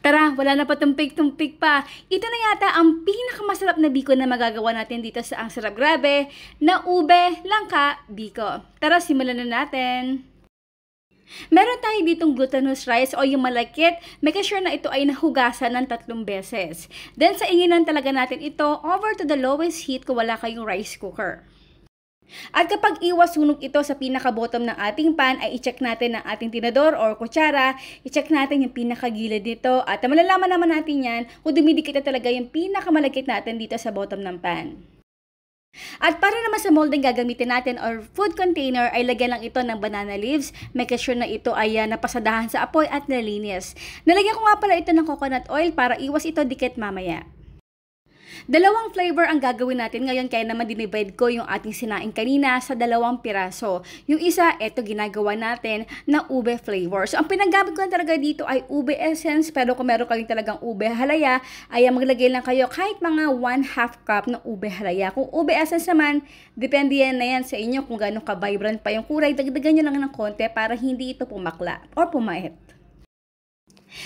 Tara, wala na patumpik-tumpik pa. Ito na yata ang pinakamasarap na biko na magagawa natin dito sa Ang Sarap Grabe na ube, langka, biko. Tara, simulan na natin. Meron tayo ditong glutinous rice o yung malakit. Make sure na ito ay nahugasan ng 3 beses. Then sa inginan talaga natin ito over to the lowest heat kung wala kayong rice cooker. At kapag iwas sunog ito sa pinaka-bottom ng ating pan, ay i-check natin ang ating tinador or kutsara, i-check natin yung pinaka-gilid nito at malalaman naman natin yan kung dumidikit na talaga yung pinaka-malagkit natin dito sa bottom ng pan. At para naman sa molding gagamitin natin or food container ay lagyan lang ito ng banana leaves. Make sure na ito ay napasadahan sa apoy at nalinis. Nalagyan ko nga pala ito ng coconut oil para iwas ito dikit mamaya. Dalawang flavor ang gagawin natin ngayon kaya naman dinivide ko yung ating sinaing kanina sa 2 piraso. Yung isa, eto ginagawa natin na ube flavor. So ang pinagamit ko talaga dito ay ube essence pero kung meron kayong talagang ube halaya ay maglagay lang kayo kahit mga 1/2 cup ng ube halaya. Kung ube essence naman, depende yan na yan sa inyo kung gaano ka-vibrant pa yung kulay. Dagdagan nyo lang ng konti para hindi ito pumakla or pumait.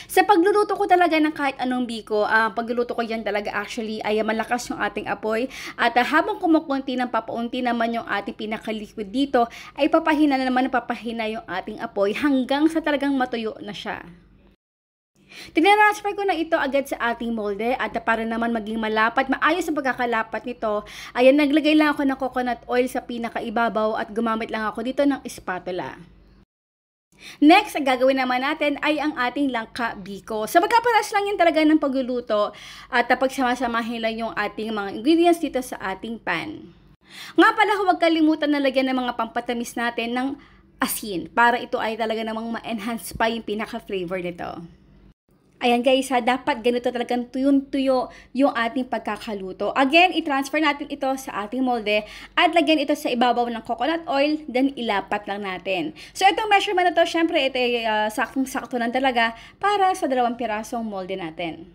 Sa pagluluto ko talaga ng kahit anong biko, pagluluto ko yan talaga actually ay malakas yung ating apoy at habang kumukunti ng papaunti naman yung ating pinaka-liquid dito ay papahina na naman yung ating apoy hanggang sa talagang matuyo na siya. Tinransfer ko na ito agad sa ating molde at para naman maging malapat, maayos ang pagkakalapat nito, ayan naglagay lang ako ng coconut oil sa pinakaibabaw at gumamit lang ako dito ng spatula. Next, ang gagawin naman natin ay ang ating langka biko. So magkaparas lang yan talaga ng pagluluto at pagsama-samahin lang yung ating mga ingredients dito sa ating pan. Nga pala huwag kalimutan na lagyan ng mga pampatamis natin ng asin para ito ay talaga namang ma-enhance pa yung pinaka-flavor nito. Ayan guys dapat ganito talagang tuyong-tuyo yung ating pagkakaluto. Again, i-transfer natin ito sa ating molde at lagyan ito sa ibabaw ng coconut oil, then ilapat lang natin. So itong measurement na to, syempre ito ay saktong-sakto lang talaga para sa 2 pirasong molde natin.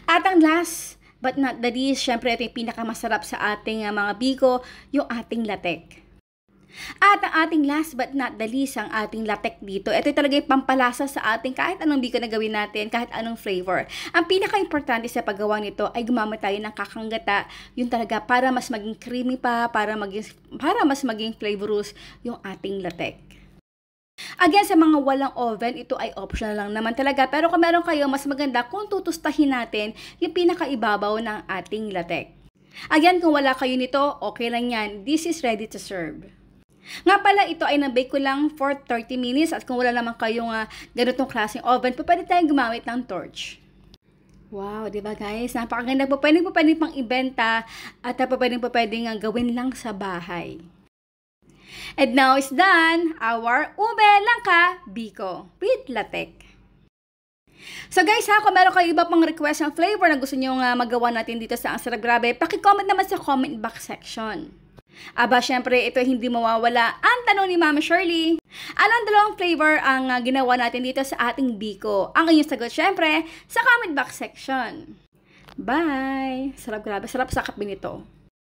At ang last but not the least, syempre ito yung pinakamasarap sa ating mga biko, yung ating latek. At ang ating last but not the least, ang ating latek dito. Ito talaga yung pampalasa sa ating kahit anong biko na gawin natin, kahit anong flavor. Ang pinaka-importante sa paggawa nito ay gumamit tayo ng kakanggata, yun talaga para mas maging creamy pa, para mas maging flavorous yung ating latek. Again, sa mga walang oven, ito ay optional lang naman talaga. Pero kung meron kayo, mas maganda kung tutustahin natin yung pinaka-ibabaw ng ating latek. Again, kung wala kayo nito, okay lang yan. This is ready to serve. Nga pala, ito ay na-bake ko lang for 30 minutes at kung wala naman kayong ganitong klaseng oven, pwede tayong gumamit ng torch. Wow, diba guys? Napakaganda po. Pwede pang ibenta at pwedeng gawin lang sa bahay. And now is done our ube langka biko with latek. So guys kung meron kayo iba pang request ng flavor na gusto nyo magawa natin dito sa Ang Sarap Grabe, paki-comment naman sa comment box section. Aba, syempre, ito hindi mawawala ang tanong ni Mama Shirley. Anong 2 flavor ang ginawa natin dito sa ating biko? Ang inyong sagot, syempre, sa comment box section. Bye! Sarap grabe, sarap sakap din ito.